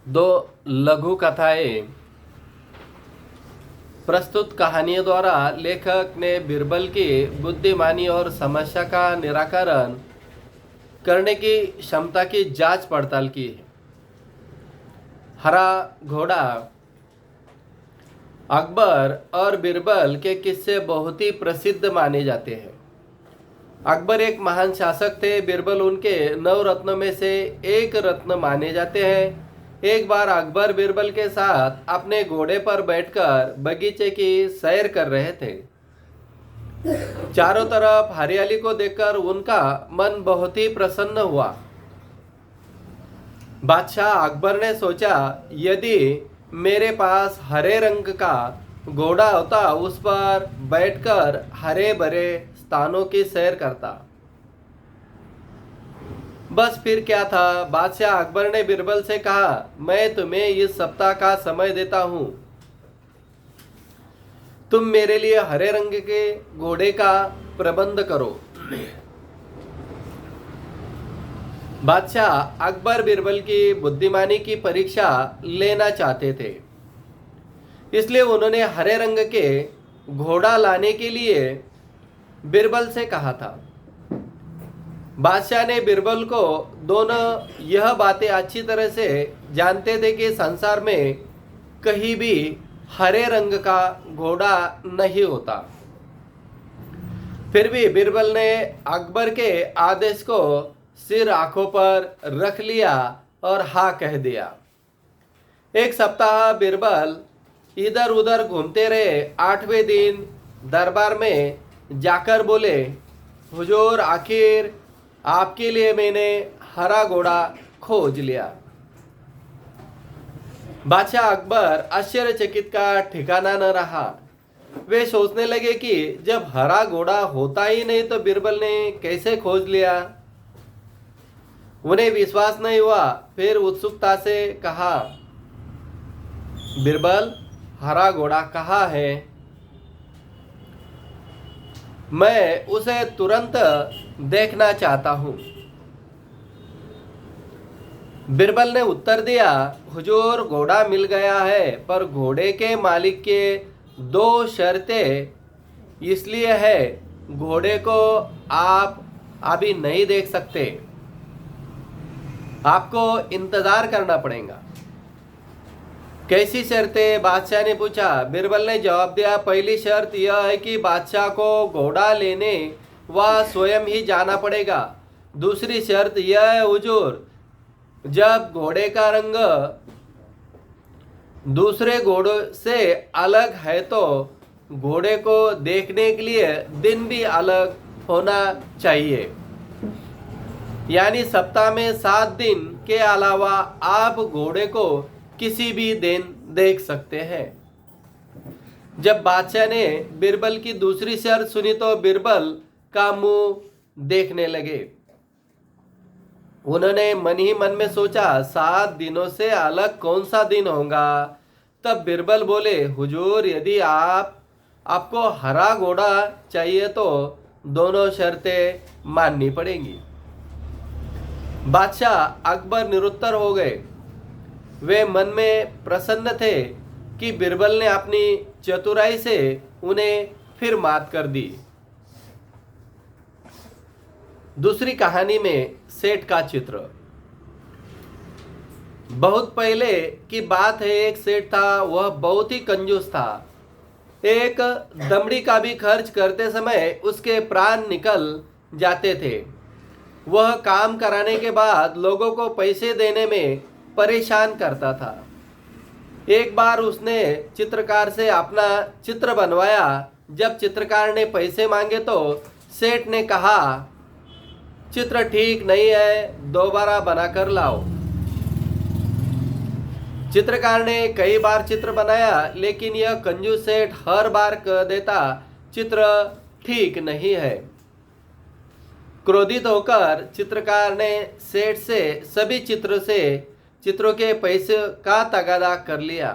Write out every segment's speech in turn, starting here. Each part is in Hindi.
दो लघु कथाएं प्रस्तुत कहानियों द्वारा लेखक ने बीरबल की बुद्धिमानी और समस्या का निराकरण करने की क्षमता की जांच पड़ताल की है। हरा घोड़ा। अकबर और बीरबल के किस्से बहुत ही प्रसिद्ध माने जाते हैं। अकबर एक महान शासक थे। बीरबल उनके 9 रत्नों में से एक रत्न माने जाते हैं। एक बार अकबर बीरबल के साथ अपने घोड़े पर बैठकर बगीचे की सैर कर रहे थे। चारों तरफ हरियाली को देखकर उनका मन बहुत ही प्रसन्न हुआ। बादशाह अकबर ने सोचा, यदि मेरे पास हरे रंग का घोड़ा होता, उस पर बैठकर हरे भरे स्थानों की सैर करता। बस फिर क्या था। बादशाह अकबर ने बीरबल से कहा, मैं तुम्हें इस सप्ताह का समय देता हूं। तुम मेरे लिए हरे रंग के घोड़े का प्रबंध करो। बादशाह अकबर बीरबल की बुद्धिमानी की परीक्षा लेना चाहते थे, इसलिए उन्होंने हरे रंग के घोड़ा लाने के लिए बीरबल से कहा था। बादशाह ने बीरबल को दोनों यह बातें अच्छी तरह से जानते थे कि संसार में कहीं भी हरे रंग का घोड़ा नहीं होता। फिर भी बीरबल ने अकबर के आदेश को सिर आंखों पर रख लिया और हाँ कह दिया। एक सप्ताह बीरबल इधर उधर घूमते रहे। 8वें दिन दरबार में जाकर बोले, हुजूर, आखिर आपके लिए मैंने हरा घोड़ा खोज लिया। बादशाह अकबर आश्चर्यचकित का ठिकाना न रहा। वे सोचने लगे कि जब हरा घोड़ा होता ही नहीं तो बीरबल ने कैसे खोज लिया। उन्हें विश्वास नहीं हुआ। फिर उत्सुकता से कहा, बीरबल, हरा घोड़ा कहाँ है? मैं उसे तुरंत देखना चाहता हूं। बीरबल ने उत्तर दिया, हुजूर, घोड़ा मिल गया है, पर घोड़े के मालिक के 2 शर्तें इसलिए है। घोड़े को आप अभी नहीं देख सकते, आपको इंतजार करना पड़ेगा। कैसी शर्तें? बादशाह ने पूछा। बीरबल ने जवाब दिया, पहली शर्त यह है कि बादशाह को घोड़ा लेने वह स्वयं ही जाना पड़ेगा। दूसरी शर्त यह है, हुजूर, जब घोड़े का रंग दूसरे घोड़ों से अलग है तो घोड़े को देखने के लिए दिन भी अलग होना चाहिए। यानी सप्ताह में 7 दिन के अलावा आप घोड़े को किसी भी दिन देख सकते हैं। जब बादशाह ने बीरबल की दूसरी शर्त सुनी तो बीरबल का मुंह देखने लगे। उन्होंने मन ही मन में सोचा, 7 दिनों से अलग कौन सा दिन होगा। तब बीरबल बोले, हुजूर, यदि आपको हरा घोड़ा चाहिए तो दोनों शर्तें माननी पड़ेंगी। बादशाह अकबर निरुत्तर हो गए। वे मन में प्रसन्न थे कि बीरबल ने अपनी चतुराई से उन्हें फिर मात कर दी। दूसरी कहानी में सेठ का चित्र। बहुत पहले की बात है। एक सेठ था, वह बहुत ही कंजूस था। एक दमड़ी का भी खर्च करते समय उसके प्राण निकल जाते थे। वह काम कराने के बाद लोगों को पैसे देने में परेशान करता था। एक बार उसने चित्रकार से अपना चित्र बनवाया। जब चित्रकार ने पैसे मांगे तो सेठ ने कहा, चित्र ठीक नहीं है, दोबारा बनाकर लाओ। चित्रकार ने कई बार चित्र बनाया, लेकिन यह कंजूस सेठ हर बार कह देता, चित्र ठीक नहीं है। क्रोधित होकर चित्रकार ने सेठ से सभी चित्रों के पैसे का तगादा कर लिया।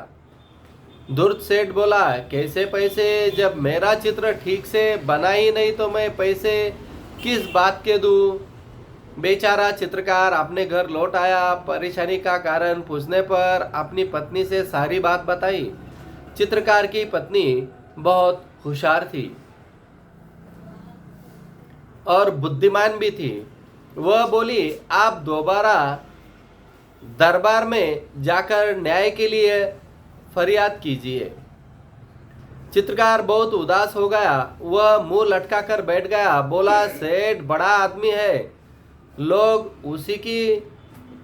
धूर्त सेठ बोला, कैसे पैसे? जब मेरा चित्र ठीक से बना ही नहीं तो मैं पैसे किस बात के दूं? बेचारा चित्रकार अपने घर लौट आया। परेशानी का कारण पूछने पर अपनी पत्नी से सारी बात बताई। चित्रकार की पत्नी बहुत होशियार थी और बुद्धिमान भी थी। वह बोली, आप दोबारा दरबार में जाकर न्याय के लिए फरियाद कीजिए। चित्रकार बहुत उदास हो गया। वह मुंह लटका कर बैठ गया। बोला, सेठ बड़ा आदमी है, लोग उसी की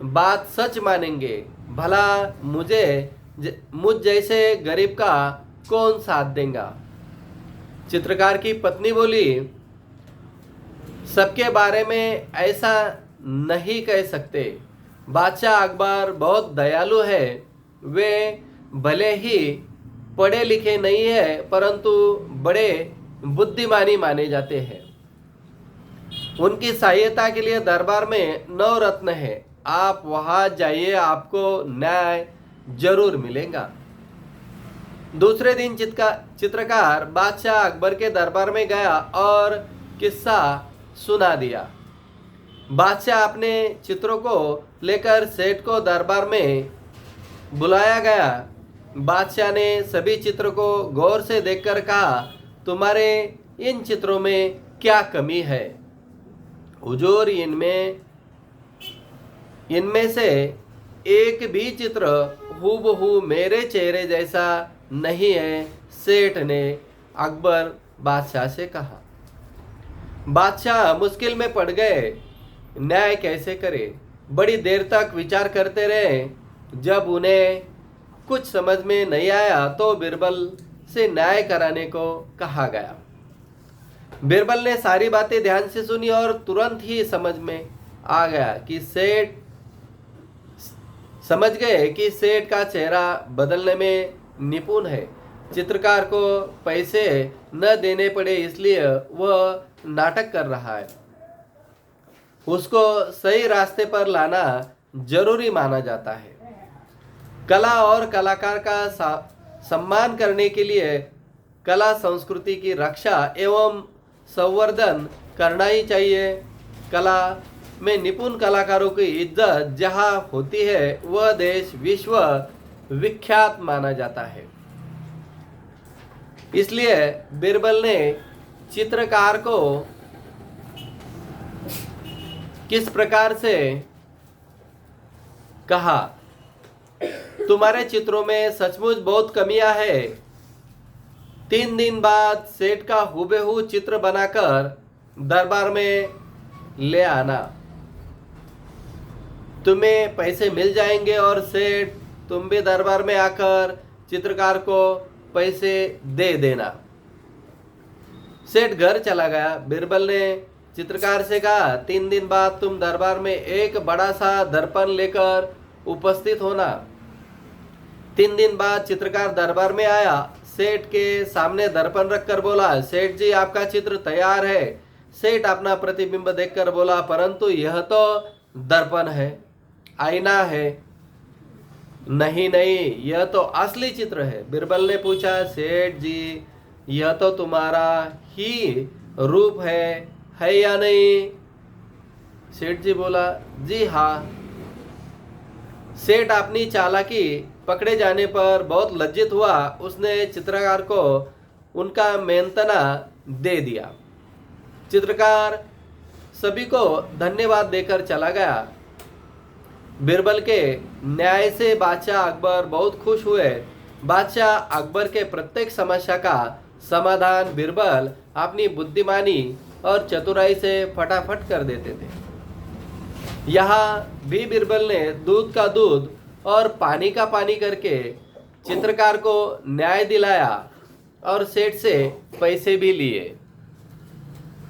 बात सच मानेंगे। भला मुझ जैसे गरीब का कौन साथ देगा। चित्रकार की पत्नी बोली, सबके बारे में ऐसा नहीं कह सकते। बादशाह अकबर बहुत दयालु है। वे भले ही पढ़े लिखे नहीं है परंतु बड़े बुद्धिमानी माने जाते हैं। उनकी सहायता के लिए दरबार में 9 रत्न है। आप वहां जाइए, आपको न्याय जरूर मिलेगा। दूसरे दिन चित्रकार बादशाह अकबर के दरबार में गया और किस्सा सुना दिया। बादशाह अपने चित्रों को लेकर सेठ को दरबार में बुलाया गया। बादशाह ने सभी चित्रों को गौर से देखकर कहा, तुम्हारे इन चित्रों में क्या कमी है? हुजूर, इनमें से एक भी चित्र हूबहू मेरे चेहरे जैसा नहीं है। सेठ ने अकबर बादशाह से कहा। बादशाह मुश्किल में पड़ गए, न्याय कैसे करे। बड़ी देर तक विचार करते रहे। जब उन्हें कुछ समझ में नहीं आया तो बीरबल से न्याय कराने को कहा गया। बीरबल ने सारी बातें ध्यान से सुनी और तुरंत ही समझ में आ गया कि सेठ का चेहरा बदलने में निपुण है। चित्रकार को पैसे न देने पड़े इसलिए वह नाटक कर रहा है। उसको सही रास्ते पर लाना जरूरी माना जाता है। कला और कलाकार का सम्मान करने के लिए कला संस्कृति की रक्षा एवं संवर्धन करना ही चाहिए। कला में निपुण कलाकारों की इज्जत जहाँ होती है वह देश विश्व विख्यात माना जाता है। इसलिए बीरबल ने चित्रकार को किस प्रकार से कहा, तुम्हारे चित्रों में सचमुच बहुत कमियां है। 3 दिन बाद सेठ का हुबहू चित्र बनाकर दरबार में ले आना। तुम्हें पैसे मिल जाएंगे और सेठ तुम भी दरबार में आकर चित्रकार को पैसे दे देना। सेठ घर चला गया। बीरबल ने चित्रकार से कहा, 3 दिन बाद तुम दरबार में एक बड़ा सा दर्पण लेकर उपस्थित होना। 3 दिन बाद चित्रकार दरबार में आया। सेठ के सामने दर्पण रखकर बोला, सेठ जी आपका चित्र तैयार है। सेठ अपना प्रतिबिंब देखकर बोला, परंतु यह तो दर्पण है, आईना है। नहीं, यह तो असली चित्र है। बीरबल ने पूछा, सेठ जी यह तो तुम्हारा ही रूप है या नहीं? सेठ जी बोला, जी हाँ। सेठ अपनी चालाकी पकड़े जाने पर बहुत लज्जित हुआ। उसने चित्रकार को उनका मेहनतना दे दिया। चित्रकार सभी को धन्यवाद देकर चला गया। बीरबल के न्याय से बादशाह अकबर बहुत खुश हुए। बादशाह अकबर के प्रत्येक समस्या का समाधान बीरबल अपनी बुद्धिमानी और चतुराई से फटाफट कर देते थे। यहाँ भी बीरबल ने दूध का दूध और पानी का पानी करके चित्रकार को न्याय दिलाया और सेठ से पैसे भी लिए।